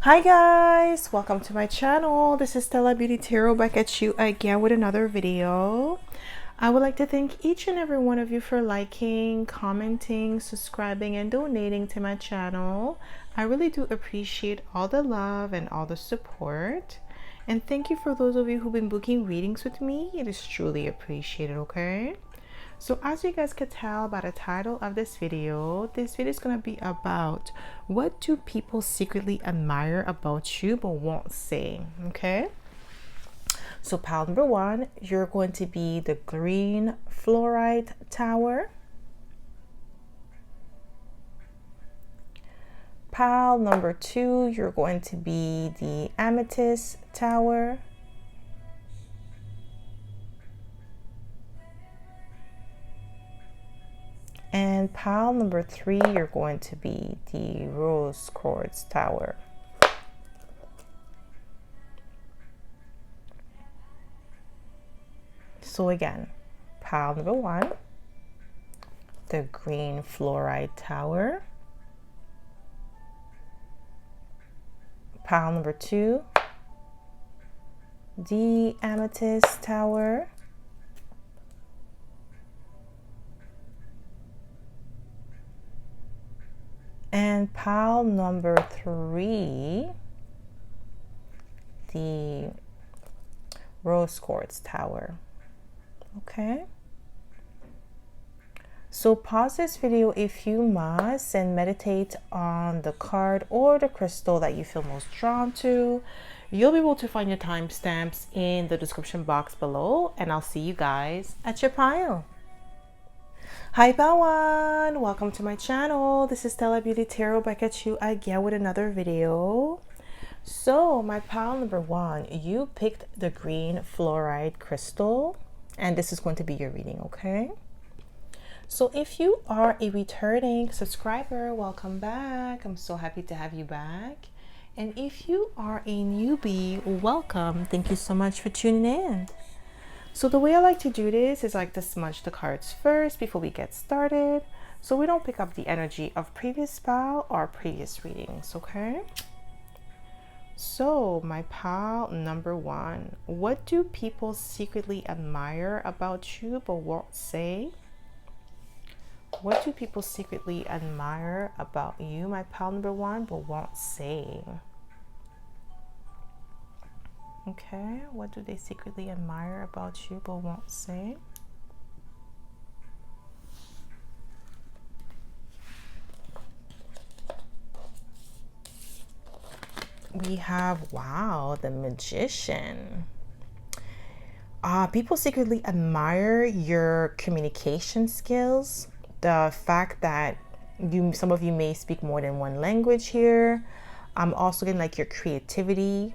Hi guys, welcome to my channel. This is Stella Beauty Tarot back at you again with another video. I would like to thank each and every one of you for liking, commenting, subscribing, and donating to my channel. I really do appreciate all the love and all the support. And thank you for those of you who've been booking readings with me. It is truly appreciated, okay? So as you guys could tell by the title of this video is going to be about what do people secretly admire about you but won't say, okay? So pile number one, you're going to be the green fluorite tower. Pile number two, you're going to be the amethyst tower. And pile number three, you're going to be the rose quartz tower. So again, pile number one, the green fluorite tower. Pile number two, the amethyst tower. And pile number three, the rose quartz tower. Okay. So pause this video if you must and meditate on the card or the crystal that you feel most drawn to. You'll be able to find your timestamps in the description box below, and I'll see you guys at your pile. Hi Bawan, welcome to my channel. This is Stella Beauty Tarot back at you again with another video. So my pile number one, you picked the green fluorite crystal, and this is going to be your reading, okay? So if you are a returning subscriber, welcome back. I'm so happy to have you back. And if you are a newbie, welcome. Thank you so much for tuning in. So the way I like to do this is I like to smudge the cards first before we get started, so we don't pick up the energy of previous pile or previous readings, okay? So my pile number one, what do people secretly admire about you but won't say? What do people secretly admire about you, my pile number one, but won't say? Okay, what do they secretly admire about you but won't say? We have, wow, the Magician. People secretly admire your communication skills, the fact that some of you may speak more than one language here. I'm also getting like your creativity,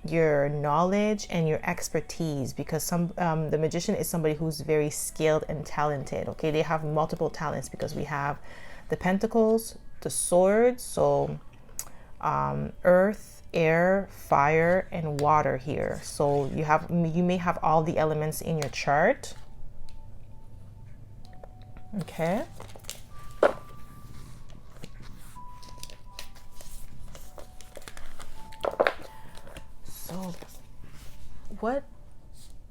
your knowledge, and your expertise, because the Magician is somebody who's very skilled and talented. Okay, they have multiple talents because we have the Pentacles, the Swords, so earth, air, fire, and water here. So you may have all the elements in your chart. Okay. So what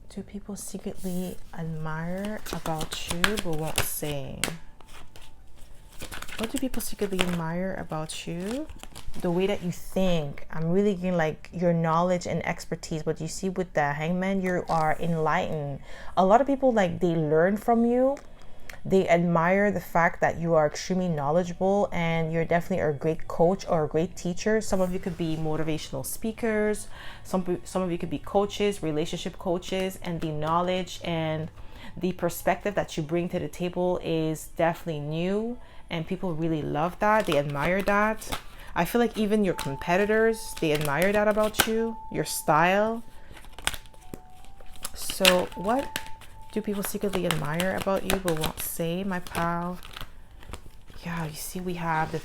do people secretly admire about you but won't say? What do people secretly admire about you? The way that you think. I'm really getting like your knowledge and expertise, but you see with the Hangman, you are enlightened. A lot of people, like, they learn from you. They admire the fact that you are extremely knowledgeable, and you're definitely a great coach or a great teacher. Some of you could be motivational speakers. Some of you could be coaches, relationship coaches, and the knowledge and the perspective that you bring to the table is definitely new, and people really love that. They admire that. I feel like even your competitors, they admire that about you, your style. So what do people secretly admire about you but won't say, my pal? Yeah, you see we have the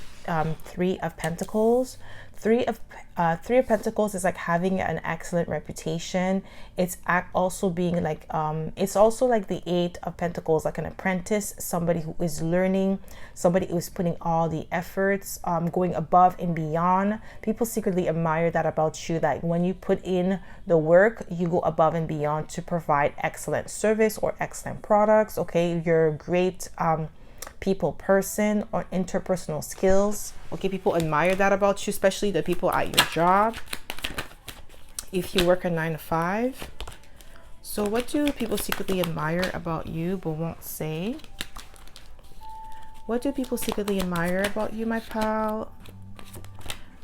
Three of Pentacles. Three of Pentacles is like having an excellent reputation. It's also being like it's also like the Eight of Pentacles, like an apprentice, somebody who is learning, somebody who is putting all the efforts, going above and beyond. People secretly admire that about you, that when you put in the work, you go above and beyond to provide excellent service or excellent products. Okay, you're great people person or interpersonal skills. Okay, people admire that about you, especially the people at your job if you work a 9 to 5. So what do people secretly admire about you but won't say? What do people secretly admire about you, my pal?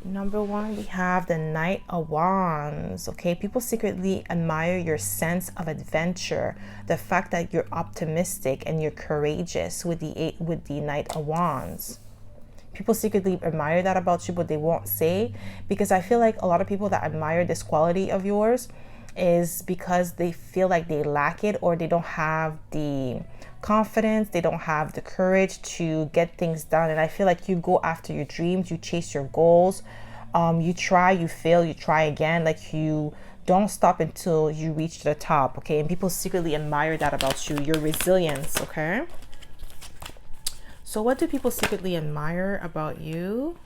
Number one, we have the Knight of Wands. Okay, people secretly admire your sense of adventure, the fact that you're optimistic and you're courageous with the Knight of Wands. People secretly admire that about you, but they won't say, because I feel like a lot of people that admire this quality of yours is because they feel like they lack it, or they don't have the confidence, they don't have the courage to get things done. And I feel like you go after your dreams, you chase your goals, you try, you fail, you try again, like you don't stop until you reach the top. Okay, and people secretly admire that about you, your resilience. Okay, so what do people secretly admire about you?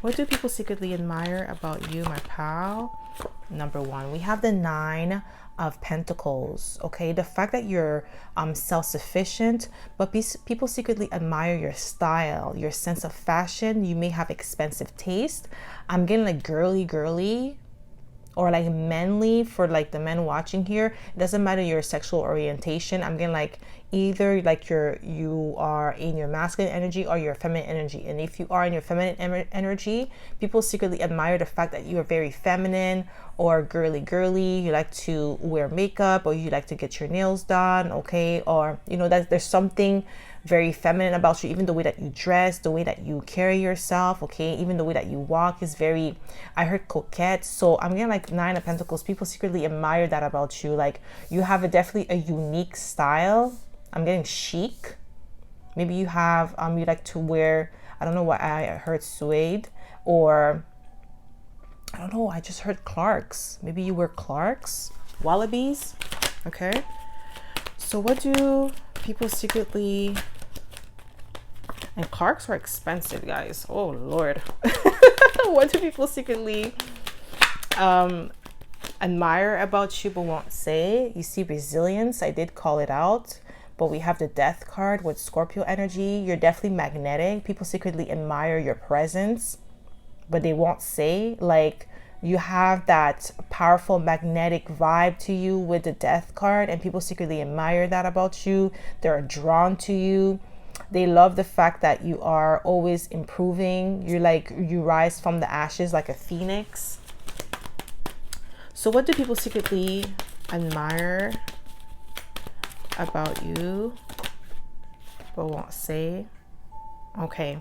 What do people secretly admire about you, my pal? Number one, we have the Nine of Pentacles. Okay, the fact that you're self-sufficient, but people secretly admire your style, your sense of fashion. You may have expensive taste. I'm getting like girly, or like manly for like the men watching here. It doesn't matter your sexual orientation. I'm getting like either like you are in your masculine energy or your feminine energy. And if you are in your feminine energy, people secretly admire the fact that you are very feminine or girly. You like to wear makeup, or you like to get your nails done. Okay, or you know that there's something very feminine about you, even the way that you dress, the way that you carry yourself. Okay, even the way that you walk is very, I heard, coquette. So I'm getting like Nine of Pentacles. People secretly admire that about you. Like you have definitely a unique style. I'm getting chic. Maybe you have you like to wear, I don't know what I heard, suede, or I don't know, I just heard Clarks. Maybe you wear Clarks, Wallabies. Okay, so what do people secretly, and Clarks are expensive, guys. Oh Lord. What do people secretly admire about you but won't say? You see resilience. I did call it out. But we have the Death card with Scorpio energy. You're definitely magnetic. People secretly admire your presence, but they won't say. Like you have that powerful magnetic vibe to you with the Death card, and people secretly admire that about you. They're drawn to you. They love the fact that you are always improving. You're like, you rise from the ashes like a phoenix. So what do people secretly admire about you but won't say? Okay,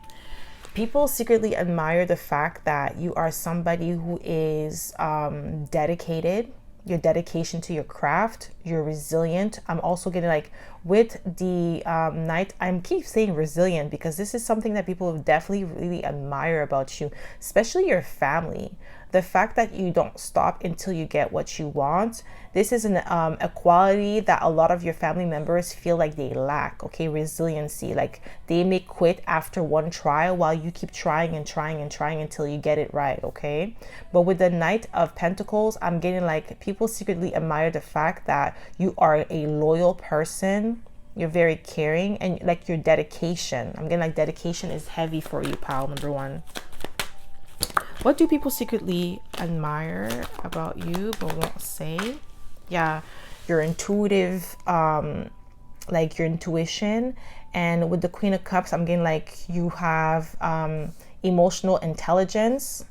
people secretly admire the fact that you are somebody who is dedicated. Your dedication to your craft, you're resilient. I'm also getting like with the Knight, I'm keep saying resilient because this is something that people definitely really admire about you, especially your family. The fact that you don't stop until you get what you want. This is a quality that a lot of your family members feel like they lack. Okay, resiliency. Like they may quit after one try while you keep trying and trying and trying until you get it right. Okay, but with the Knight of Pentacles, I'm getting like people secretly admire the fact that you are a loyal person. You're very caring, and like your dedication. I'm getting like dedication is heavy for you, pal. Number one. What do people secretly admire about you but won't say? Yeah, your intuitive, like your intuition. And with the Queen of Cups, I'm getting like you have emotional intelligence.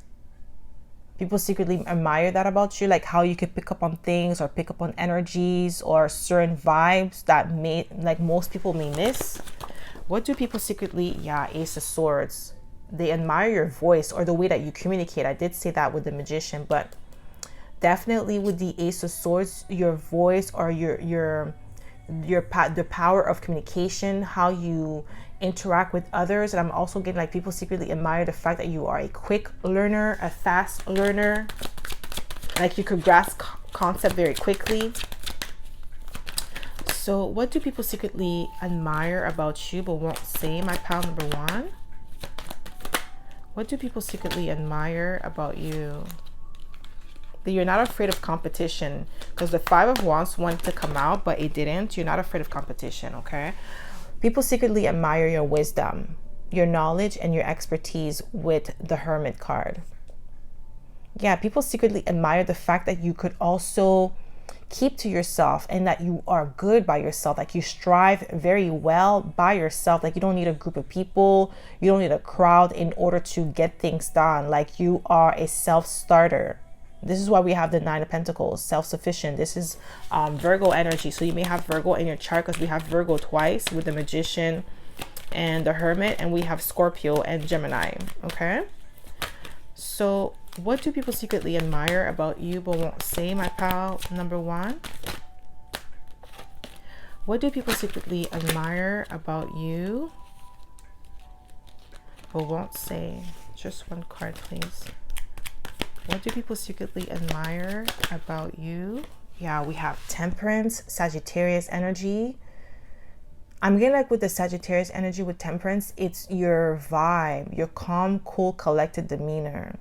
People secretly admire that about you, like how you could pick up on things or pick up on energies or certain vibes that may, like most people may miss. What do people secretly, yeah, Ace of Swords. They admire your voice or the way that you communicate. I did say that with the Magician, but definitely with the Ace of Swords, your voice or the power of communication, how you interact with others. And I'm also getting like people secretly admire the fact that you are a quick learner, a fast learner. Like you could grasp concept very quickly. So what do people secretly admire about you but won't say, my pal number one? What do people secretly admire about you? That you're not afraid of competition, because the Five of Wands wanted to come out, but it didn't. You're not afraid of competition, okay? People secretly admire your wisdom, your knowledge, and your expertise with the Hermit card. Yeah, people secretly admire the fact that you could also keep to yourself and that you are good by yourself. Like you strive very well by yourself. Like you don't need a group of people. You don't need a crowd in order to get things done. Like you are a self-starter. This is why we have the Nine of Pentacles, self-sufficient. This is Virgo energy. So you may have Virgo in your chart because we have Virgo twice with the Magician and the Hermit, and we have Scorpio and Gemini, okay? So what do people secretly admire about you but won't say, my pal number one? What do people secretly admire about you but won't say? Just one card, please. What do people secretly admire about you? Yeah, we have Temperance, Sagittarius energy. I'm getting like with the Sagittarius energy with Temperance, it's your vibe, your calm, cool, collected demeanor.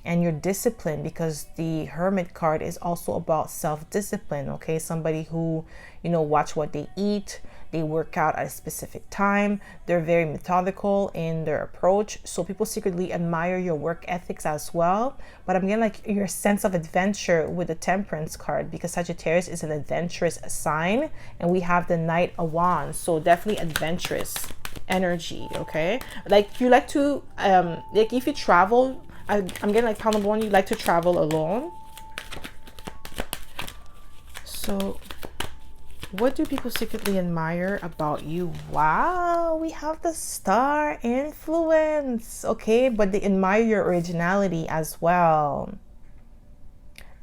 And your discipline, because the Hermit card is also about self-discipline, okay? Somebody who, you know, watch what they eat, they work out at a specific time, they're very methodical in their approach. So people secretly admire your work ethics as well. But I'm getting like your sense of adventure with the Temperance card, because Sagittarius is an adventurous sign, and we have the Knight of Wands, so definitely adventurous energy, okay? Like you like to like if you travel, I'm getting like pile number one, you like to travel alone. So what do people secretly admire about you? Wow, we have the Star influence, okay? But they admire your originality as well.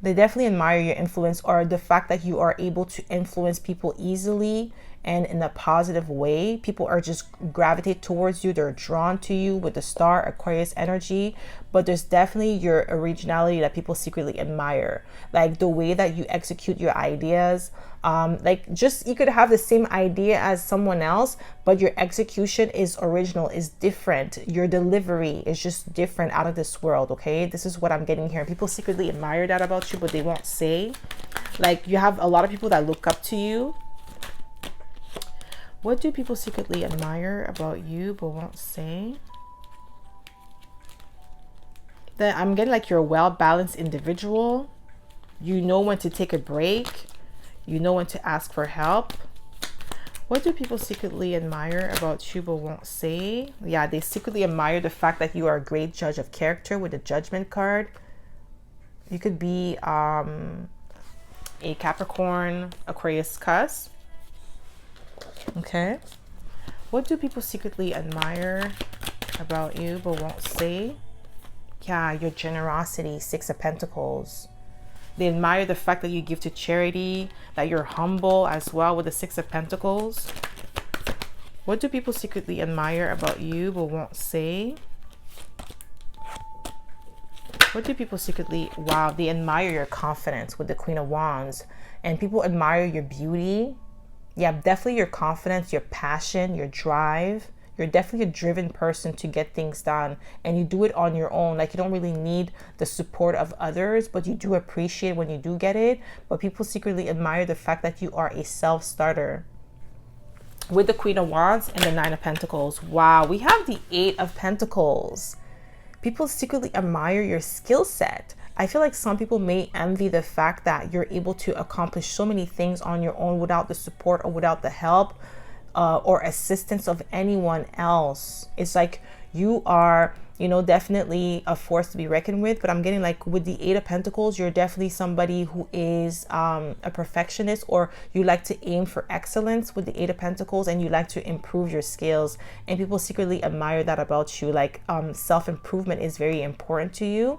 They definitely admire your influence, or the fact that you are able to influence people easily and in a positive way. People are just gravitate towards you. They're drawn to you with the Star Aquarius energy. But there's definitely your originality that people secretly admire, like the way that you execute your ideas. Like just, you could have the same idea as someone else, but your execution is original, is different. Your delivery is just different, out of this world, okay? This is what I'm getting here. People secretly admire that about you, but they won't say. Like you have a lot of people that look up to you. What do people secretly admire about you but won't say? That I'm getting like you're a well-balanced individual. You know when to take a break. You know when to ask for help. What do people secretly admire about you but won't say? Yeah, they secretly admire the fact that you are a great judge of character with the Judgment card. You could be a Capricorn, Aquarius cusp. Okay. What do people secretly admire about you but won't say? Yeah, your generosity, Six of Pentacles. They admire the fact that you give to charity, that you're humble as well with the Six of Pentacles. What do people secretly admire about you but won't say? What do people secretly... Wow, they admire your confidence with the Queen of Wands. And people admire your beauty. Yeah, definitely your confidence, your passion, your drive. You're definitely a driven person to get things done, and you do it on your own. Like you don't really need the support of others, but you do appreciate when you do get it. But people secretly admire the fact that you are a self-starter. With the Queen of Wands and the Nine of Pentacles. Wow, we have the Eight of Pentacles. People secretly admire your skill set. I feel like some people may envy the fact that you're able to accomplish so many things on your own without the support or without the help or assistance of anyone else. It's like you are, you know, definitely a force to be reckoned with. But I'm getting like with the Eight of Pentacles, you're definitely somebody who is a perfectionist, or you like to aim for excellence with the Eight of Pentacles, and you like to improve your skills. And people secretly admire that about you. Like self-improvement is very important to you.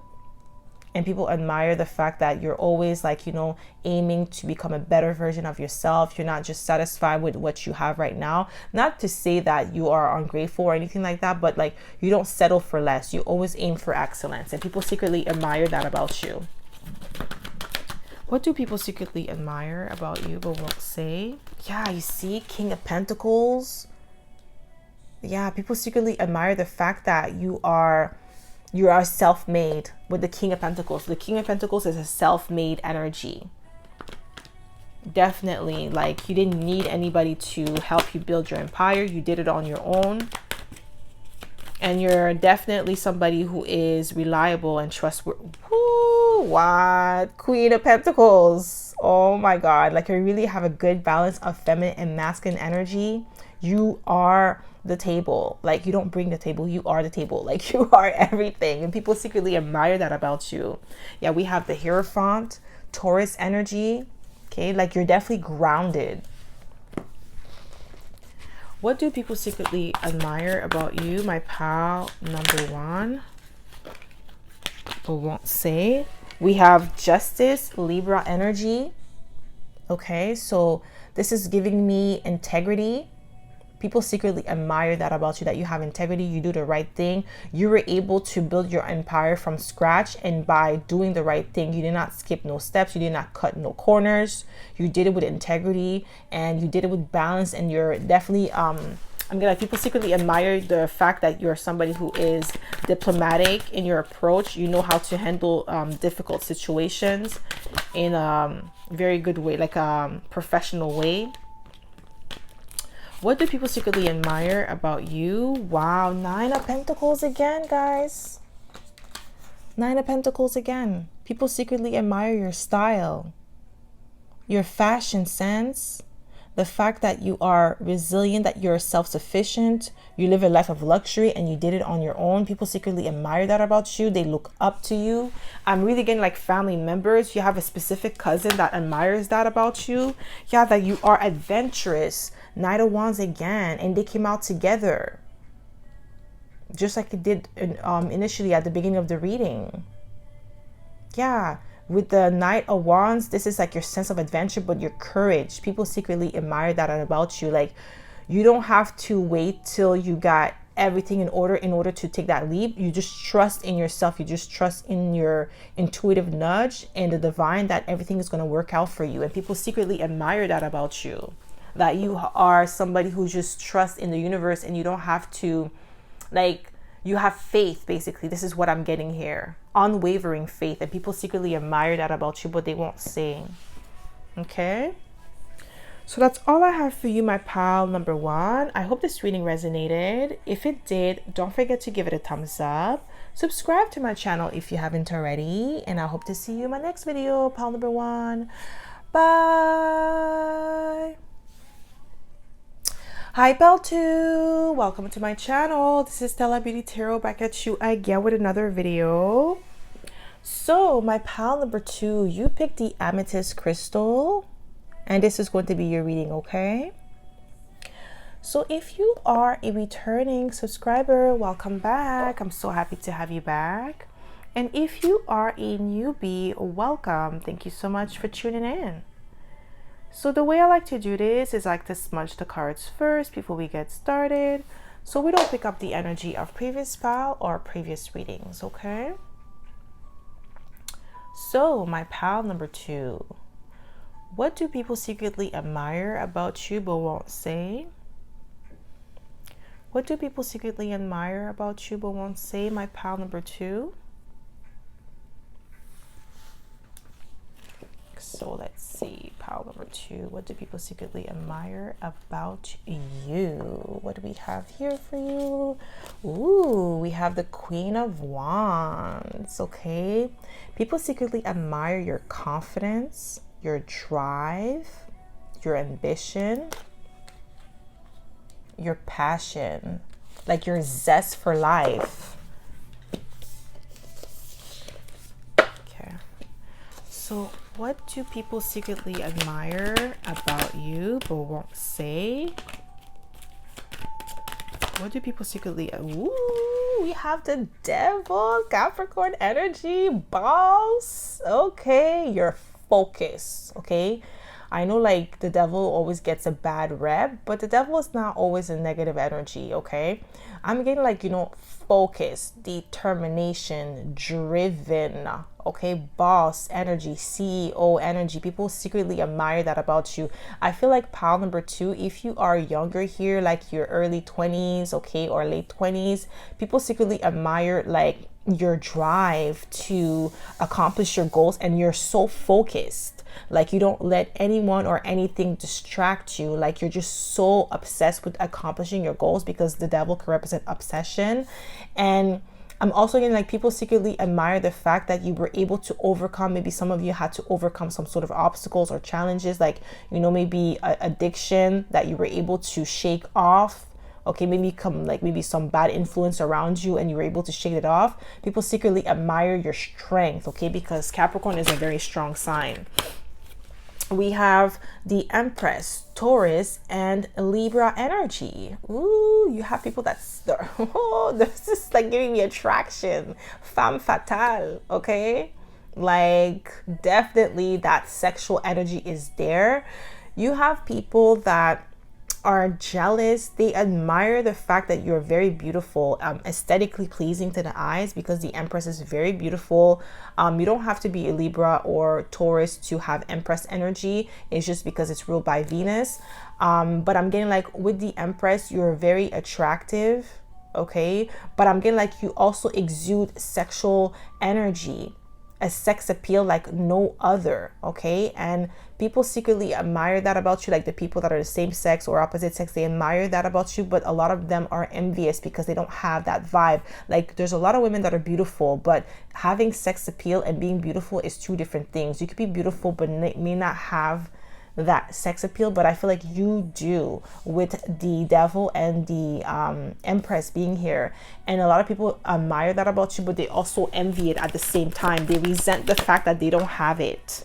and people admire the fact that you're always like, you know, aiming to become a better version of yourself. You're not just satisfied with what you have right now. Not to say that you are ungrateful or anything like that, but like you don't settle for less. You always aim for excellence, and people secretly admire that about you. What do people secretly admire about you but won't say? Yeah, you see, King of Pentacles. Yeah, people secretly admire the fact that you are self-made with the King of Pentacles. The King of Pentacles is a self-made energy. Definitely, like you didn't need anybody to help you build your empire. You did it on your own. And you're definitely somebody who is reliable and trustworthy. Woo, what? Queen of Pentacles. Oh my God. Like you really have a good balance of feminine and masculine energy. You are the table. Like you don't bring the table, you are the table. Like you are everything, and people secretly admire that about you. Yeah, we have the Hierophant, Taurus energy. Okay, like you're definitely grounded. What do people secretly admire about you, my pal number one? But won't say. We have Justice, Libra energy. Okay, so this is giving me integrity. People secretly admire that about you, that you have integrity, you do the right thing. You were able to build your empire from scratch, and by doing the right thing, you did not skip no steps, you did not cut no corners. You did it with integrity, and you did it with balance, and you're definitely people secretly admire the fact that you're somebody who is diplomatic in your approach. You know how to handle difficult situations in a very good way, like a professional way. What do people secretly admire about you? Wow, 9 of Pentacles again, guys. 9 of Pentacles again. People secretly admire your style, your fashion sense, the fact that you are resilient, that you're self-sufficient, you live a life of luxury, and you did it on your own. People secretly admire that about you. They look up to you. I'm really getting like family members. You have a specific cousin that admires that about you. Yeah, that you are adventurous. Knight of Wands again, and they came out together. Just like it did initially at the beginning of the reading. Yeah. With the Knight of Wands, this is like your sense of adventure, but your courage. People secretly admire that about you. Like, you don't have to wait till you got everything in order to take that leap. You just trust in yourself. You just trust in your intuitive nudge and the divine that everything is going to work out for you. And people secretly admire that about you. That you are somebody who just trusts in the universe, and you don't have to, like, you have faith, basically. This is what I'm getting here. Unwavering faith. And people secretly admire that about you, but they won't say. Okay? So that's all I have for you, my pal number one. I hope this reading resonated. If it did, don't forget to give it a thumbs up. Subscribe to my channel if you haven't already. And I hope to see you in my next video, pal number one. Bye. Hi pal 2, welcome to my channel. This is Stella Beauty Tarot back at you again with another video. So my pal number 2, you picked the amethyst crystal, and this is going to be your reading, okay? So if you are a returning subscriber, welcome back. I'm so happy to have you back. And if you are a newbie, welcome. Thank you so much for tuning in. So the way I like to do this is I like to smudge the cards first before we get started, so we don't pick up the energy of previous pal or previous readings, okay? So my pal number 2, what do people secretly admire about you but won't say? What do people secretly admire about you but won't say, my pal number 2? So let's see, pile number 2. What do people secretly admire about you? What do we have here for you? Ooh, we have the Queen of Wands, okay? People secretly admire your confidence, your drive, your ambition, your passion, like your zest for life. Okay. So what do people secretly admire about you but won't say? What do people secretly... Ooh, we have the devil, Capricorn energy, boss. Okay, you're focused. Okay, I know like the devil always gets a bad rep, but the devil is not always a negative energy. Okay, I'm getting like, you know, focus, determination, driven. Okay, boss energy, CEO energy. People secretly admire that about you. I feel like pile number 2, if you are younger here, like your early 20s, okay, or late 20s, people secretly admire like your drive to accomplish your goals, and you're so focused. Like you don't let anyone or anything distract you. Like you're just so obsessed with accomplishing your goals, because the devil can represent obsession. And I'm also getting like people secretly admire the fact that you were able to overcome, maybe some of you had to overcome some sort of obstacles or challenges, like, you know, maybe addiction that you were able to shake off. Okay, maybe maybe some bad influence around you and you were able to shake it off. People secretly admire your strength, okay, because Capricorn is a very strong sign. We have the Empress, Taurus, and Libra energy. Ooh, you have people that's, oh, this is like giving me attraction. Femme fatale, okay? Like, definitely that sexual energy is there. You have people that are jealous. They admire the fact that you're very beautiful, aesthetically pleasing to the eyes, because the Empress is very beautiful. You don't have to be a Libra or Taurus to have Empress energy. It's just because it's ruled by Venus. But I'm getting like with the Empress, you're very attractive, okay? But I'm getting like you also exude sexual energy, a sex appeal like no other, okay? And people secretly admire that about you, like the people that are the same sex or opposite sex, they admire that about you, but a lot of them are envious because they don't have that vibe. Like there's a lot of women that are beautiful, but having sex appeal and being beautiful is two different things. You could be beautiful but may not have that sex appeal, but I feel like you do with the devil and the Empress being here. And a lot of people admire that about you, but they also envy it at the same time. They resent the fact that they don't have it,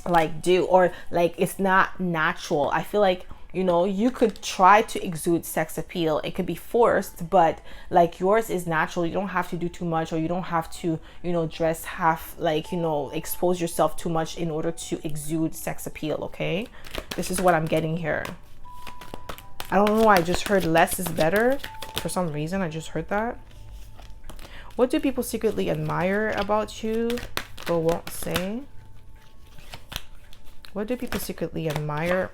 like or like it's not natural. I feel like, you know, you could try to exude sex appeal, it could be forced, but like yours is natural. You don't have to do too much, or you don't have to, you know, dress half, like, you know, expose yourself too much in order to exude sex appeal. Okay, this is what I'm getting here. I don't know why I just heard less is better. For some reason I just heard that. What do people secretly admire about you but won't say? What do people secretly admire?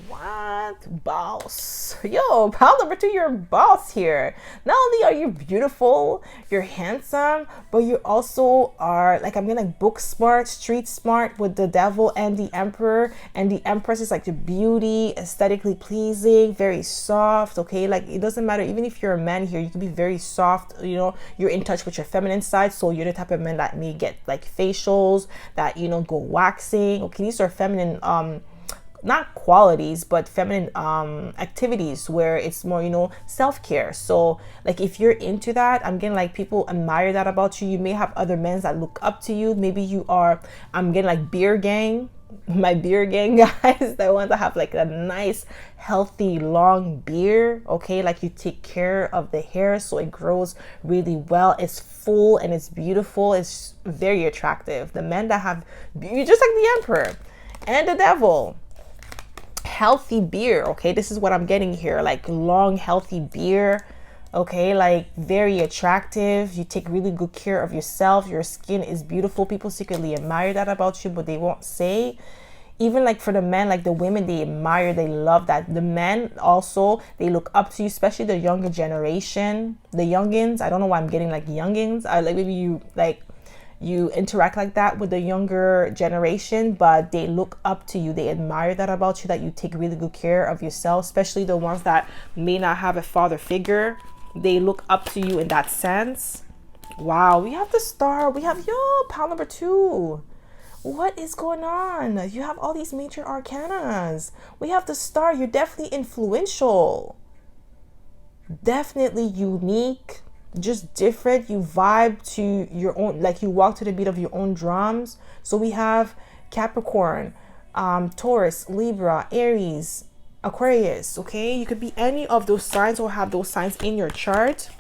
What? Boss. Yo, pile number 2, you're a boss here. Not only are you beautiful, you're handsome, but you also are like, I'm gonna like book smart, street smart with the devil and the emperor. And the Empress is like the beauty, aesthetically pleasing, very soft, okay? Like it doesn't matter, even if you're a man here, you can be very soft, you know, you're in touch with your feminine side. So you're the type of man that may get like facials, that, you know, go waxing. Okay, these are feminine not qualities, but feminine activities where it's more, you know, self-care. So like if you're into that, I'm getting like people admire that about you. You may have other men that look up to you. Maybe you are, I'm getting like beer gang, my beer gang guys that want to have like a nice healthy long beard, okay? Like you take care of the hair so it grows really well, it's full and it's beautiful, it's very attractive. The men that have, you're just like the Emperor and the Devil. Healthy beer, okay? This is what I'm getting here, like long healthy beer, okay? Like very attractive. You take really good care of yourself. Your skin is beautiful. People secretly admire that about you, but they won't say. Even like for the men, like the women, they admire, they love that. The men also, they look up to you, especially the younger generation, the youngins. I don't know why I'm getting like youngins. Like maybe you interact like that with the younger generation, but they look up to you. They admire that about you, that you take really good care of yourself, especially the ones that may not have a father figure. They look up to you in that sense. Wow, we have the Star. We have, pile number 2. What is going on? You have all these major arcanas. We have the Star. You're definitely influential, definitely unique, just different. You vibe to your own, like you walk to the beat of your own drums. So we have Capricorn, Taurus, Libra, Aries, Aquarius, okay? You could be any of those signs or have those signs in your chart.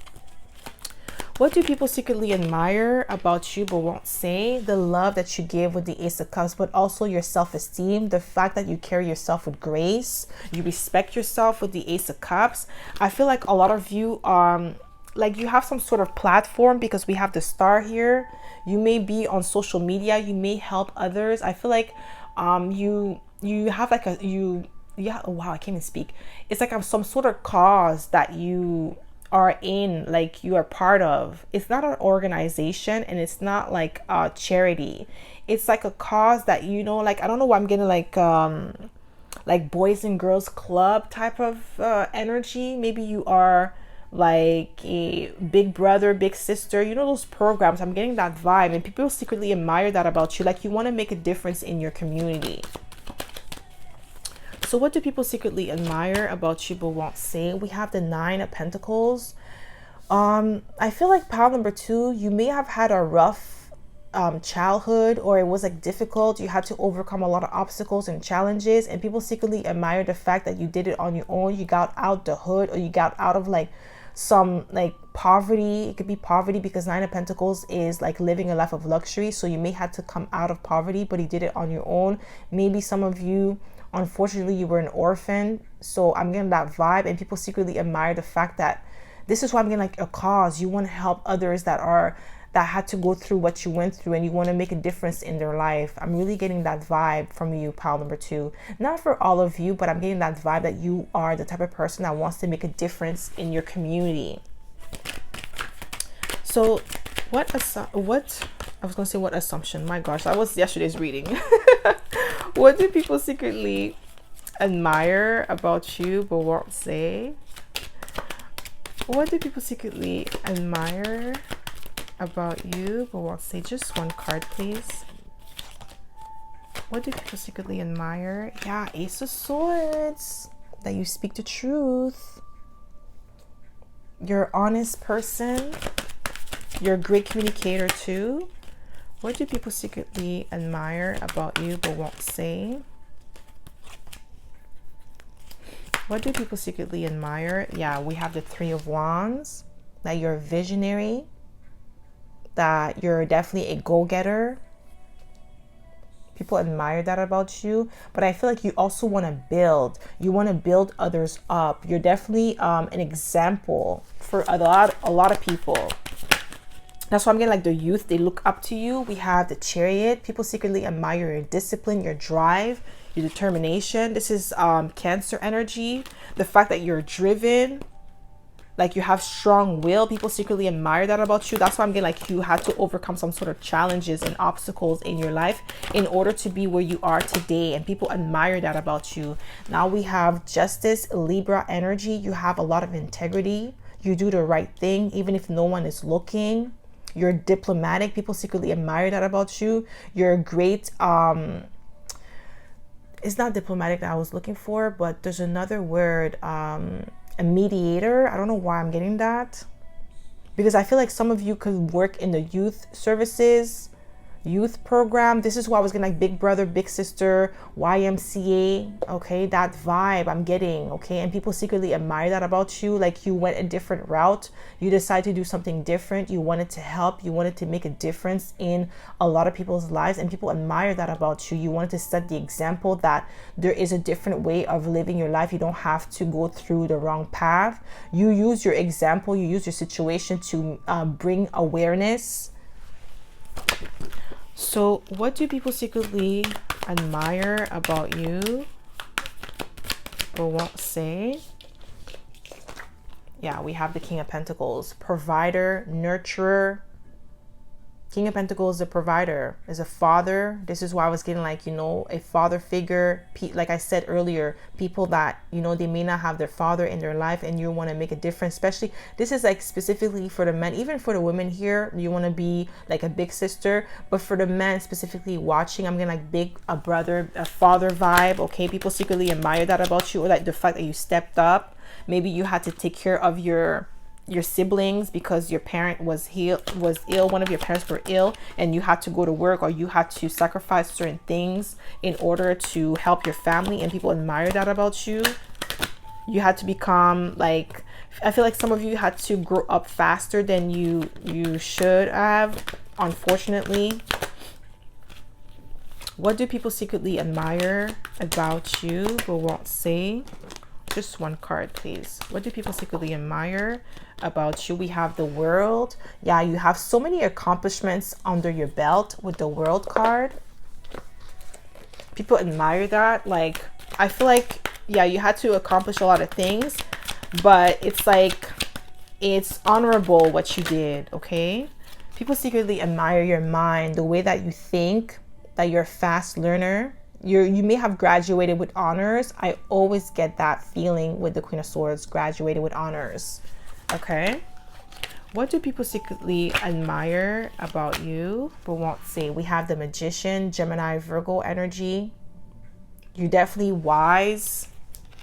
What do people secretly admire about you but won't say? The love that you give with the Ace of Cups, but also your self-esteem, the fact that you carry yourself with grace, you respect yourself with the Ace of Cups. I feel like a lot of you like you have some sort of platform because we have the star here. You may be on social media, you may help others. I feel like you have like a yeah, oh wow, I can't even speak. It's like some sort of cause that you are in, like you are part of. It's not an organization and it's not like a charity. It's like a cause that, you know, like I don't know why I'm getting like boys and girls club type of energy. Maybe you are like a big brother, big sister, you know, those programs. I'm getting that vibe, and people secretly admire that about you. Like you want to make a difference in your community. So what do people secretly admire about you but won't say? We have the 9 of Pentacles. I feel like pile number 2, you may have had a rough childhood, or it was like difficult. You had to overcome a lot of obstacles and challenges, and people secretly admire the fact that you did it on your own. You got out the hood, or you got out of like some like poverty. It could be poverty because 9 of Pentacles is like living a life of luxury. So you may have to come out of poverty, but you did it on your own. Maybe some of you, unfortunately, you were an orphan. So I'm getting that vibe, and people secretly admire the fact that this is why I'm getting like a cause. You want to help others that had to go through what you went through, and you want to make a difference in their life. I'm really getting that vibe from you, pile number 2. Not for all of you, but I'm getting that vibe that you are the type of person that wants to make a difference in your community. So what I was gonna say, what assumption? My gosh, that was yesterday's reading. What do people secretly admire about you but won't say? What do people secretly admire about you but won't say? Just one card, please. What do people secretly admire? Yeah, Ace of Swords. That you speak the truth. You're an honest person. You're a great communicator too. What do people secretly admire about you but won't say? What do people secretly admire? Yeah, we have the 3 of Wands. That you're a visionary. That you're definitely a go-getter. People admire that about you. But I feel like you also want to build. You want to build others up. You're definitely an example for a lot of people. That's why I'm getting like the youth, they look up to you. We have the Chariot. People secretly admire your discipline, your drive, your determination. This is Cancer energy. The fact that you're driven, like you have strong will. People secretly admire that about you. That's why I'm getting like you had to overcome some sort of challenges and obstacles in your life in order to be where you are today. And people admire that about you. Now we have Justice, Libra energy. You have a lot of integrity. You do the right thing even if no one is looking. You're diplomatic. People secretly admire that about you. You're a great, it's not diplomatic that I was looking for, but there's another word, a mediator. I don't know why I'm getting that, because I feel like some of you could work in the youth services, youth program. This is why I was getting like big brother, big sister, YMCA. Okay, that vibe I'm getting. Okay, and people secretly admire that about you. Like you went a different route. You decided to do something different. You wanted to help. You wanted to make a difference in a lot of people's lives, and people admire that about you. You wanted to set the example that there is a different way of living your life. You don't have to go through the wrong path. You use your example. You use your situation to bring awareness. So what do people secretly admire about you or won't say? Yeah, we have the King of Pentacles, provider, nurturer. King of Pentacles is a provider, is a father. This is why I was getting like, you know, a father figure. Like I said earlier, people that, you know, they may not have their father in their life and you want to make a difference. Especially, this is like specifically for the men, even for the women here, you want to be like a big sister. But for the men specifically watching, I'm getting like big, a brother, a father vibe. Okay, people secretly admire that about you, or like the fact that you stepped up. Maybe you had to take care of your siblings because your parent was ill, one of your parents were ill, and you had to go to work, or you had to sacrifice certain things in order to help your family, and people admire that about you. You had to become like, I feel like some of you had to grow up faster than you should have, unfortunately. What do people secretly admire about you but won't say? Just one card, please. What do people secretly admire about you? We have the World. Yeah, you have so many accomplishments under your belt with the World card. People admire that. Like, I feel like, yeah, you had to accomplish a lot of things, but it's like, it's honorable what you did, okay? People secretly admire your mind, the way that you think, that you're a fast learner. You may have graduated with honors. I always get that feeling with the Queen of Swords, graduated with honors. Okay. What do people secretly admire about you but won't say? We have the Magician, Gemini, Virgo energy. You're definitely wise.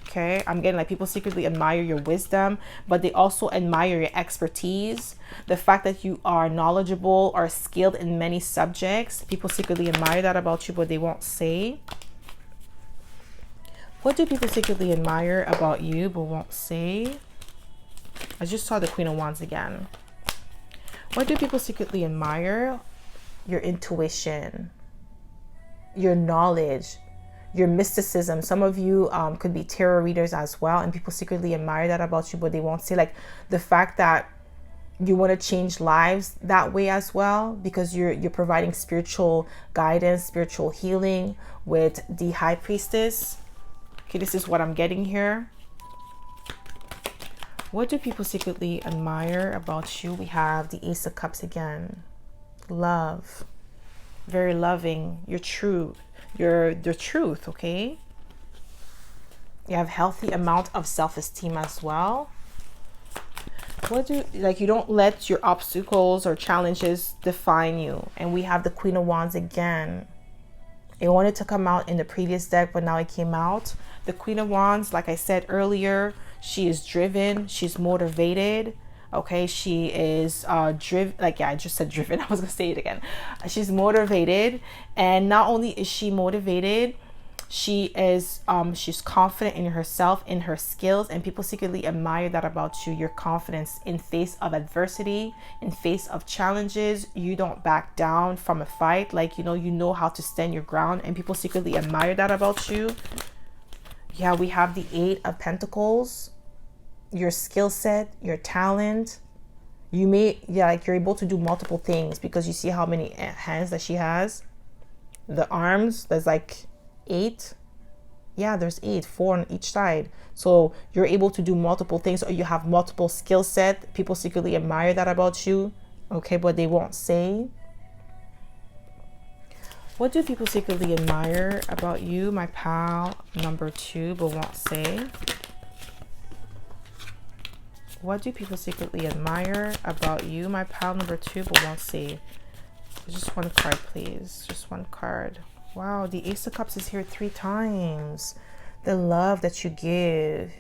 Okay, I'm getting like people secretly admire your wisdom, but they also admire your expertise. The fact that you are knowledgeable or skilled in many subjects. People secretly admire that about you, but they won't say. What do people secretly admire about you but won't say? I just saw the Queen of Wands again. What do people secretly admire? Your intuition, your knowledge, your mysticism. Some of you could be tarot readers as well, and people secretly admire that about you, but they won't say. Like the fact that you want to change lives that way as well, because you're providing spiritual guidance, spiritual healing with the High Priestess. Okay, this is what I'm getting here. What do people secretly admire about you? We have the Ace of Cups again. Love. Very loving. You're true. You're the truth, okay? You have healthy amount of self-esteem as well. What do, like, you don't let your obstacles or challenges define you. And we have the Queen of Wands again. It wanted to come out in the previous deck, but now it came out. The Queen of Wands, like I said earlier, she is driven, she's motivated. Okay, she is driven, like, yeah, I just said driven. I was gonna say it again. She's motivated, and not only is she motivated, she is she's confident in herself, in her skills, and people secretly admire that about you. Your confidence in face of adversity, in face of challenges. You don't back down from a fight. Like, you know how to stand your ground, and people secretly admire that about you. Yeah, we have the Eight of Pentacles. Your skill set, your talent. You may, yeah, like you're able to do multiple things because you see how many hands that she has. The arms, there's like 8. Yeah, there's 8, 4 on each side. So you're able to do multiple things, or you have multiple skill set. People secretly admire that about you. Okay, but they won't say. What do people secretly admire about you, my pal number 2, but won't say? What do people secretly admire about you, my pal number 2, but won't say? Just one card, please. Just one card. Wow, the Ace of Cups is here 3 times. The love that you give.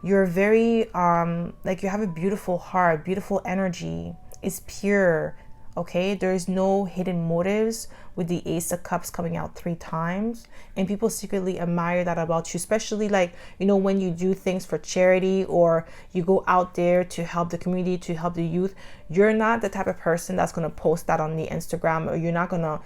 You're very, like, you have a beautiful heart, beautiful energy. It's pure, okay? There's no hidden motives with the Ace of Cups coming out 3 times. And people secretly admire that about you, especially, like, when you do things for charity, or you go out there to help the community, to help the youth. You're not the type of person that's going to post that on the Instagram, or you're not going to,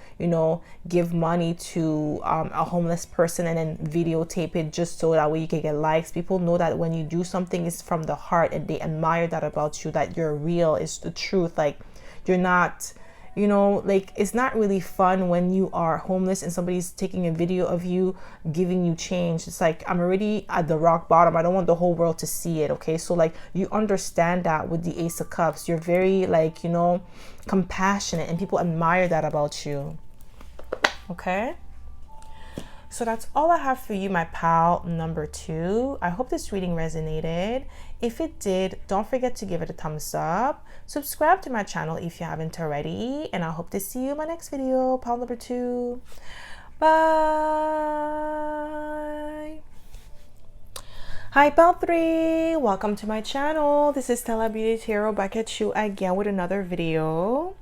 give money to a homeless person and then videotape it just so that way you can get likes. People know that when you do something, it's from the heart, and they admire that about you, that you're real, it's the truth. Like, you're not, like, it's not really fun when you are homeless and somebody's taking a video of you giving you change. It's like, I'm already at the rock bottom. I don't want the whole world to see it. Okay, so like, you understand that with the Ace of Cups. You're very, like, compassionate, and people admire that about you. Okay, so that's all I have for you, my pal number 2. I hope this reading resonated. If it did, don't forget to give it a thumbs up. Subscribe to my channel if you haven't already. And I hope to see you in my next video, pal number 2. Bye. Hi, pal 3. Welcome to my channel. This is Stella Beauty Tarot, back at you again with another video.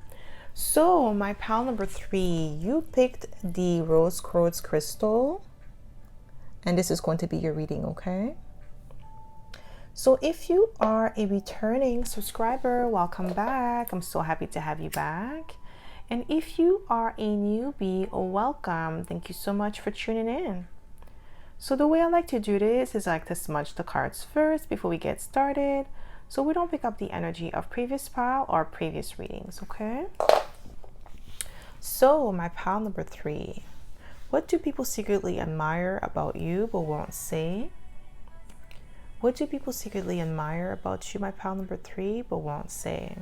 So, my pal number 3, you picked the rose quartz crystal, and this is going to be your reading, okay? So if you are a returning subscriber, welcome back. I'm so happy to have you back. And if you are a newbie, welcome. Thank you so much for tuning in. So the way I like to do this is I like to smudge the cards first before we get started, so we don't pick up the energy of previous pile or previous readings, okay? So my pile number 3. What do people secretly admire about you but won't say? What do people secretly admire about you, my pile number 3, but won't say?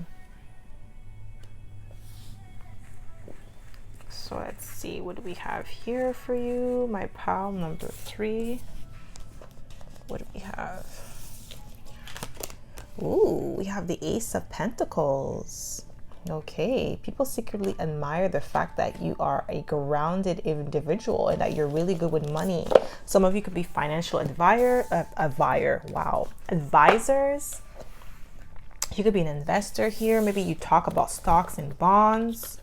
So let's see, what do we have here for you, my pile number 3? What do we have? Ooh, we have the Ace of Pentacles. Okay, people secretly admire the fact that you are a grounded individual and that you're really good with money. Some of you could be financial advisors. You could be an investor here. Maybe you talk about stocks and bonds.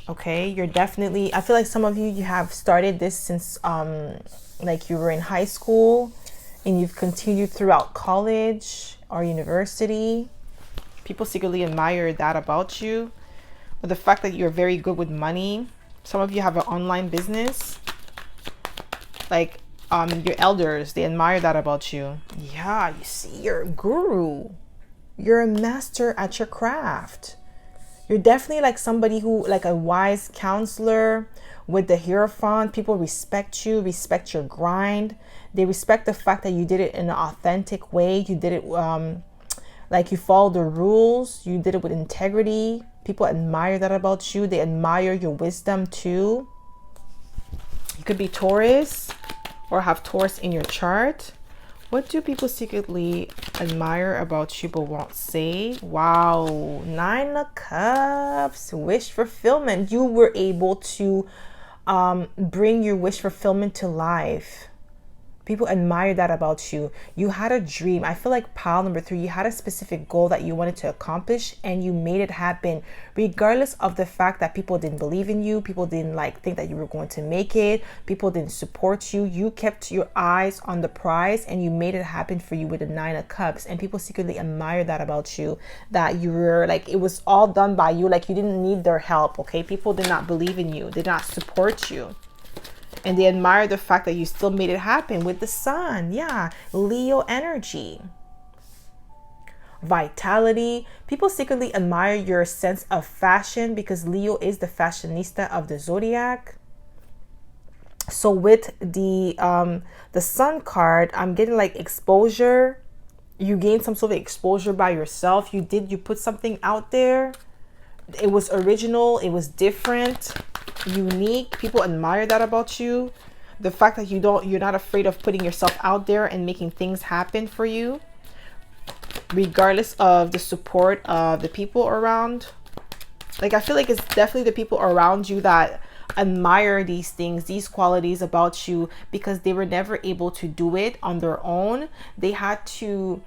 Okay, you're definitely, I feel like some of you have started this since like you were in high school and you've continued throughout college or university. People secretly admire that about you. But the fact that you're very good with money. Some of you have an online business. Like your elders, they admire that about you. Yeah, you see, you're a guru. You're a master at your craft. You're definitely like somebody who, like a wise counselor with the Hierophant. People respect you, respect your grind. They respect the fact that you did it in an authentic way. You did it like you followed the rules. You did it with integrity. People admire that about you. They admire your wisdom too. You could be Taurus or have Taurus in your chart. What do people secretly admire about you but won't say? Wow, 9 of Cups, wish fulfillment. You were able to bring your wish fulfillment to life. People admire that about you. You had a dream. I feel like pile number 3, you had a specific goal that you wanted to accomplish and you made it happen, regardless of the fact that people didn't believe in you. People didn't think that you were going to make it. People didn't support you. You kept your eyes on the prize and you made it happen for you with the 9 of Cups. And people secretly admire that about you, that you were like, it was all done by you. Like you didn't need their help. Okay. People did not believe in you, did not support you. And they admire the fact that you still made it happen with the Sun. Yeah, Leo energy. Vitality. People secretly admire your sense of fashion because Leo is the fashionista of the zodiac. So with the Sun card, I'm getting like exposure. You gained some sort of exposure by yourself. You put something out there. It was original. It was different. Unique. People admire that about you. The fact that you're not afraid of putting yourself out there and making things happen for you, regardless of the support of the people around. Like I feel like it's definitely the people around you that admire these things, these qualities about you, because they were never able to do it on their own. They had to,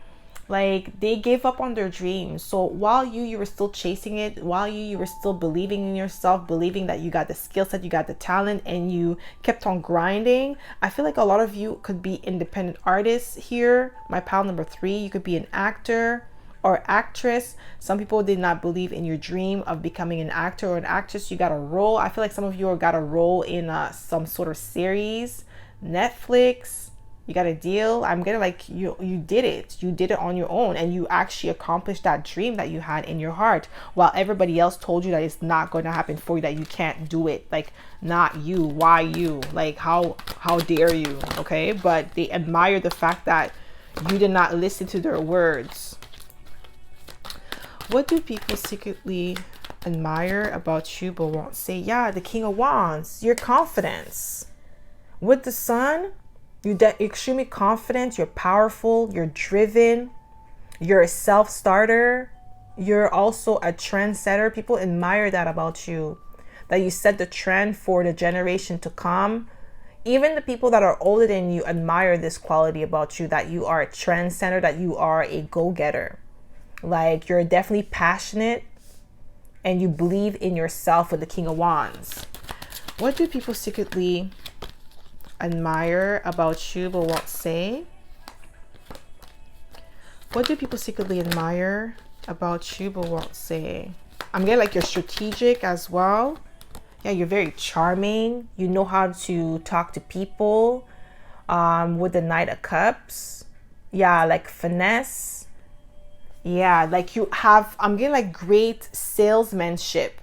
like, they gave up on their dreams. So while you were still chasing it, while you were still believing in yourself, believing that you got the skill set, you got the talent, and you kept on grinding, I feel like a lot of you could be independent artists here. My pile number 3, you could be an actor or actress. Some people did not believe in your dream of becoming an actor or an actress. You got a role. I feel like some of you got a role in some sort of series, Netflix. You got a deal. I'm getting like you did it. You did it on your own and you actually accomplished that dream that you had in your heart, while everybody else told you that it's not going to happen for you, that you can't do it. Like, not you. Why you? Like, how dare you? Okay, but they admire the fact that you did not listen to their words. What do people secretly admire about you but won't say? Yeah, the King of Wands, your confidence. With the Sun, you're extremely confident, you're powerful, you're driven, you're a self-starter, you're also a trendsetter. People admire that about you, that you set the trend for the generation to come. Even the people that are older than you admire this quality about you, that you are a trendsetter, that you are a go-getter. Like, you're definitely passionate and you believe in yourself with the King of Wands. What do people secretly admire about you but won't say? What do people secretly admire about you but won't say? I'm getting like you're strategic as well. Yeah, you're very charming. You know how to talk to people. With the Knight of Cups. Yeah, like finesse. Yeah, like you have, I'm getting like great salesmanship.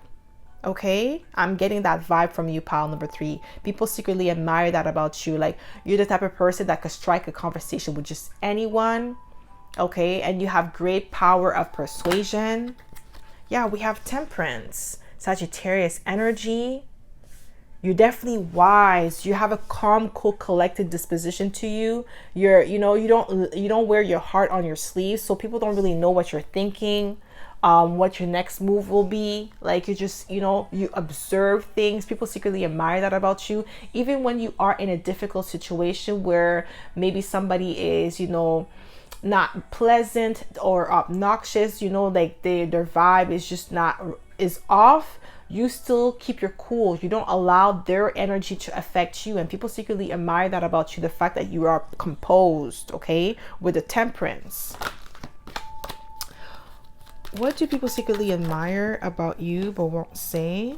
Okay, I'm getting that vibe from you, pile number 3. People secretly admire that about you. Like you're the type of person that could strike a conversation with just anyone. Okay, and you have great power of persuasion. Yeah, we have Temperance, Sagittarius energy. You're definitely wise. You have a calm, cool, collected disposition to you. You don't wear your heart on your sleeve, so people don't really know what you're thinking, what your next move will be. Like you just, you observe things. People secretly admire that about you. Even when you are in a difficult situation where maybe somebody is, not pleasant or obnoxious, like their vibe is just not is off, you still keep your cool. You don't allow their energy to affect you, and people secretly admire that about you, the fact that you are composed. Okay, with the Temperance. What do people secretly admire about you but won't say?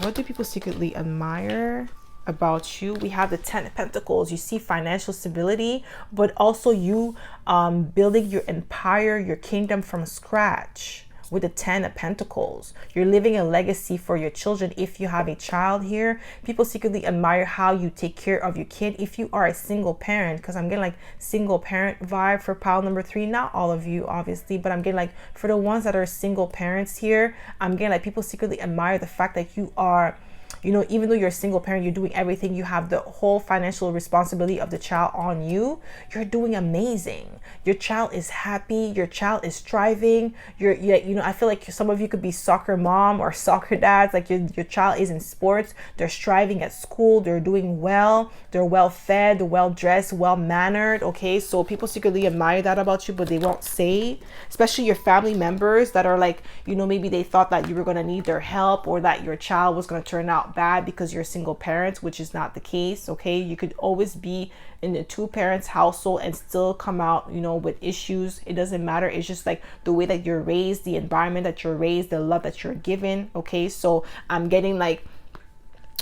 What do people secretly admire about you? We have the 10 of Pentacles. You see financial stability, but also you building your empire, your kingdom from scratch. With the 10 of Pentacles, you're living a legacy for your children. If you have a child here, people secretly admire how you take care of your kid. If you are a single parent, because I'm getting like single parent vibe for pile number 3, not all of you obviously, but I'm getting like for the ones that are single parents here, I'm getting like people secretly admire the fact that you are, even though you're a single parent, you're doing everything. You have the whole financial responsibility of the child on you. You're doing amazing. Your child is happy. Your child is thriving. I feel like some of you could be soccer mom or soccer dads. Like your child is in sports. They're striving at school. They're doing well. They're well fed, well dressed, well mannered. Okay, so people secretly admire that about you, but they won't say. Especially your family members that are like, maybe they thought that you were going to need their help, or that your child was going to turn out bad because you're a single parent, which is not the case. Okay, you could always be in a 2 parents household and still come out with issues. It doesn't matter. It's just like the way that you're raised, the environment that you're raised, the love that you're given. Okay, so I'm getting like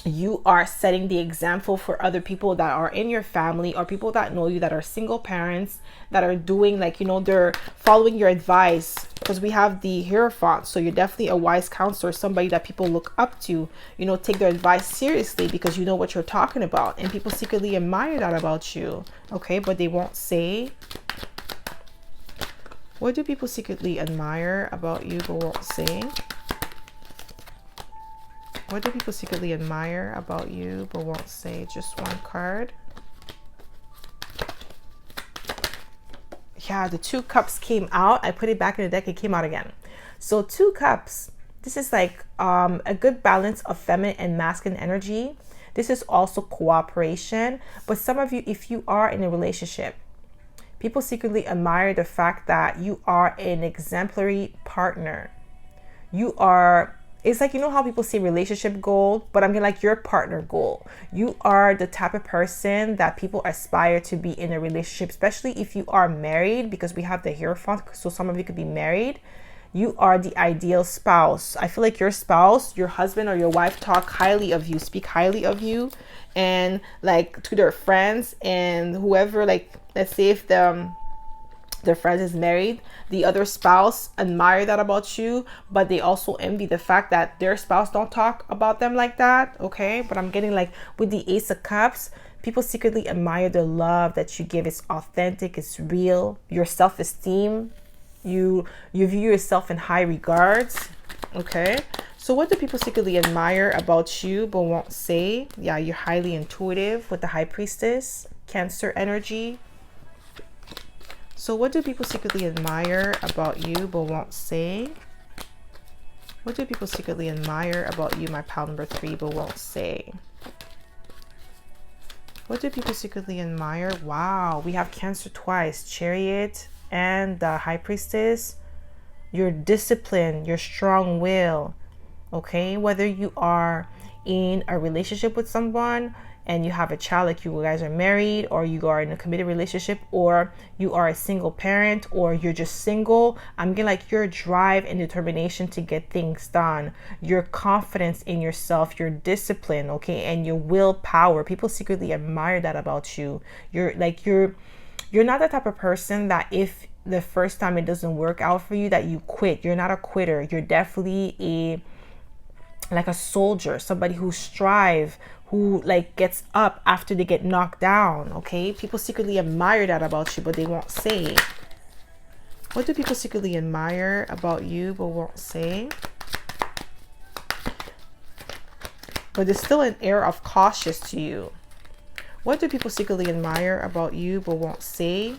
you are setting the example for other people that are in your family, or people that know you that are single parents, that are doing like, they're following your advice, because we have the Hierophant. So you're definitely a wise counselor, somebody that people look up to, take their advice seriously because you know what you're talking about, and people secretly admire that about you. Okay, but they won't say. What do people secretly admire about you but won't say? What do people secretly admire about you but won't say? Just one card. Yeah, the 2 cups came out. I put it back in the deck. It came out again. So 2 cups. This is like a good balance of feminine and masculine energy. This is also cooperation. But some of you, if you are in a relationship, people secretly admire the fact that you are an exemplary partner. You are... It's like, how people say relationship goal, but I'm getting like your partner goal. You are the type of person that people aspire to be in a relationship, especially if you are married, because we have the Hierophant. So some of you could be married. You are the ideal spouse. I feel like your spouse, your husband or your wife talk highly of you, speak highly of you, and like to their friends and whoever, like, let's say if their friend is married, the other spouse admire that about you, but they also envy the fact that their spouse don't talk about them like that. Okay, but I'm getting like with the Ace of Cups, people secretly admire the love that you give. It's authentic, it's real. Your self-esteem, you view yourself in high regards. Okay, so what do people secretly admire about you but won't say? Yeah, you're highly intuitive with the High Priestess, Cancer energy. So what do people secretly admire about you but won't say? What do people secretly admire about you, my pile number 3, but won't say? What do people secretly admire? Wow, we have Cancer twice, Chariot and the High Priestess. Your discipline, your strong will. Okay, whether you are in a relationship with someone, and you have a child, like you guys are married, or you are in a committed relationship, or you are a single parent, or you're just single, I'm getting like your drive and determination to get things done, your confidence in yourself, your discipline, okay, and your willpower. People secretly admire that about you. You're not the type of person that if the first time it doesn't work out for you that you quit. You're not a quitter. You're definitely a soldier, somebody who strive, who like gets up after they get knocked down. Okay, people secretly admire that about you, but they won't say. What do people secretly admire about you but won't say? But there's still an air of cautious to you. What do people secretly admire about you but won't say?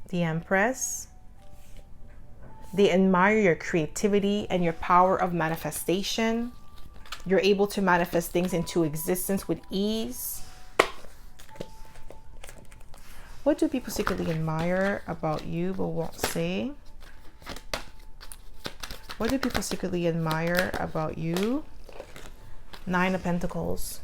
The Empress. They admire your creativity and your power of manifestation. You're able to manifest things into existence with ease. What do people secretly admire about you but won't say? What do people secretly admire about you? Nine of Pentacles.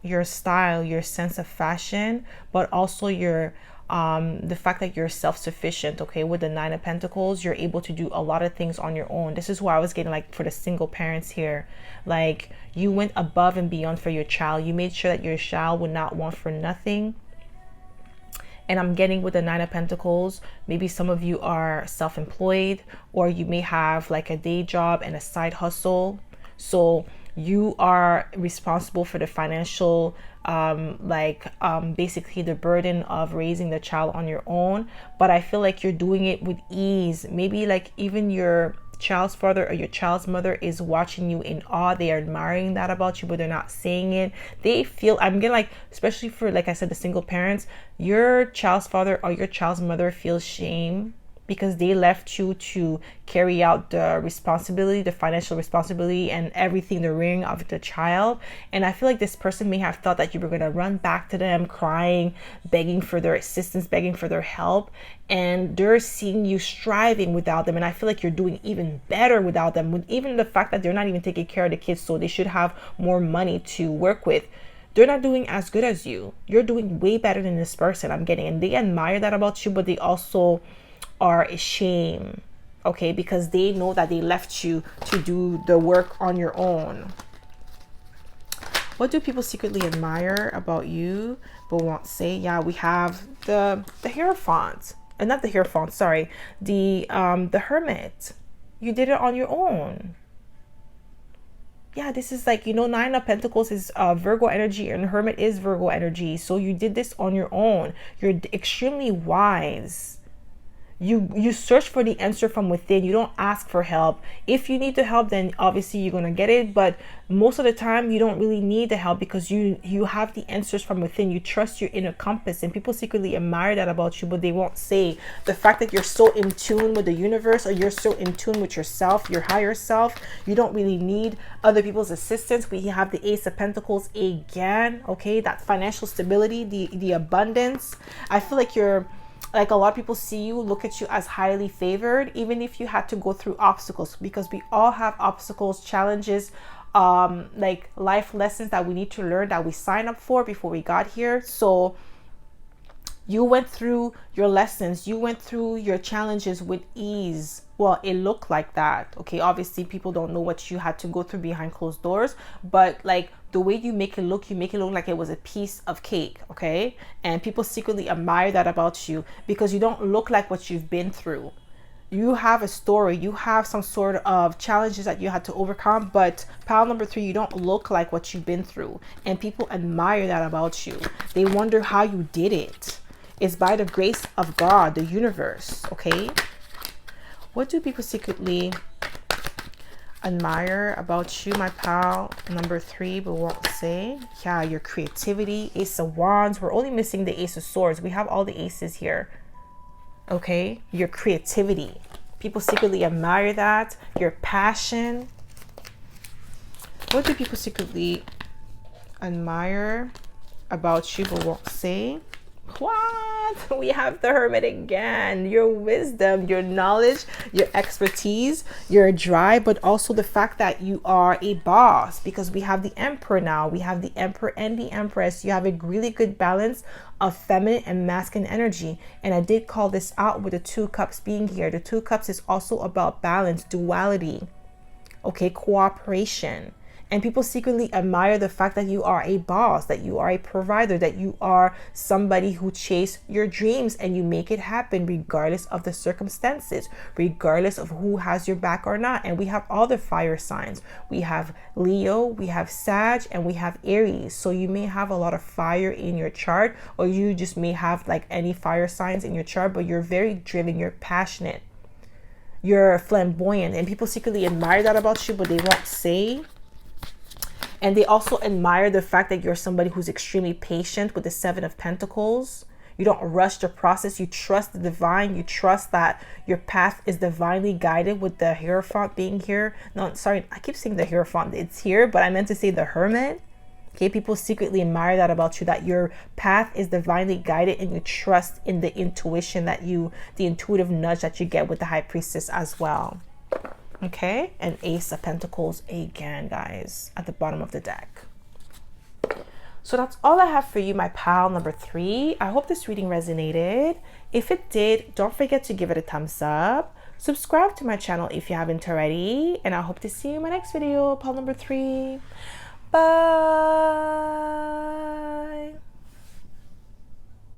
Your style, your sense of fashion, but also your the fact that you're self-sufficient. Okay, with the Nine of Pentacles, you're able to do a lot of things on your own. This is why I was getting like for the single parents here, like you went above and beyond for your child. You made sure that your child would not want for nothing. And I'm getting with the Nine of Pentacles, maybe some of you are self-employed, or you may have like a day job and a side hustle. So you are responsible for the financial basically the burden of raising the child on your own, but I feel like you're doing it with ease. Maybe like even your child's father or your child's mother is watching you in awe. They are admiring that about you, but they're not saying it. They feel, I'm getting like, especially for like I said, the single parents, your child's father or your child's mother feels shame because they left you to carry out the responsibility, the financial responsibility and everything, the rearing of the child. And I feel like this person may have thought that you were going to run back to them crying, begging for their assistance, begging for their help. And they're seeing you striving without them. And I feel like you're doing even better without them, with even the fact that they're not even taking care of the kids. So they should have more money to work with. They're not doing as good as you. You're doing way better than this person, I'm getting. And they admire that about you, but they also are ashamed, okay, because they know that they left you to do the work on your own. What do people secretly admire about you but won't say? Yeah, we have the Hierophant, and not the Hierophant, sorry, the Hermit. You did it on your own. Yeah, this is like, you know, Nine of Pentacles is Virgo energy and Hermit is Virgo energy. So you did this on your own. You're extremely wise. You search for the answer from within. You don't ask for help. If you need the help, then obviously you're gonna get it, but most of the time you don't really need the help because you have the answers from within. You trust your inner compass, and people secretly admire that about you, but they won't say. The fact that you're so in tune with the universe, or you're so in tune with yourself, your higher self, you don't really need other people's assistance. We have the Ace of Pentacles again, okay? That financial stability, the abundance. I feel like you're like, a lot of people see you, look at you as highly favored, even if you had to go through obstacles, because we all have obstacles, challenges, like life lessons that we need to learn, that we signed up for before we got here. So you went through your lessons, you went through your challenges with ease. Well, it looked like that, okay? Obviously people don't know what you had to go through behind closed doors, but like the way you make it look like it was a piece of cake, okay? And people secretly admire that about you because you don't look like what you've been through. You have a story, you have some sort of challenges that you had to overcome, but pile number 3, you don't look like what you've been through, and people admire that about you. They wonder how you did it. It's by the grace of God, the universe, okay? What do people secretly admire about you, my pal number 3, but won't say? Yeah, your creativity. Ace of Wands. We're only missing the Ace of Swords. We have all the aces here, okay? Your creativity. People secretly admire that. Your passion. What do people secretly admire about you but won't say? What? We have the Hermit again. Your wisdom, your knowledge, your expertise, your drive, but also the fact that you are a boss, because we have the Emperor now. We have the Emperor and the Empress. You have a really good balance of feminine and masculine energy. And I did call this out with the Two Cups being here. The Two Cups is also about balance, duality, okay, cooperation. And people secretly admire the fact that you are a boss, that you are a provider, that you are somebody who chase your dreams and you make it happen regardless of the circumstances, regardless of who has your back or not. And we have all the fire signs. We have Leo, we have Sag, and we have Aries. So you may have a lot of fire in your chart, or you just may have like any fire signs in your chart, but you're very driven, you're passionate, you're flamboyant, and people secretly admire that about you, but they won't say. And they also admire the fact that you're somebody who's extremely patient with the Seven of Pentacles. You don't rush the process. You trust the divine. You trust that your path is divinely guided, with the Hierophant being here. No, sorry, I keep saying the Hierophant. It's here, but I meant to say the Hermit. Okay, people secretly admire that about you, that your path is divinely guided and you trust in the intuition that you, the intuitive nudge that you get with the High Priestess as well. Okay, and Ace of Pentacles again, guys, at the bottom of the deck. So that's all I have for you, my pal number 3. I hope this reading resonated. If it did, don't forget to give it a thumbs up. Subscribe to my channel if you haven't already. And I hope to see you in my next video, pal number 3. Bye.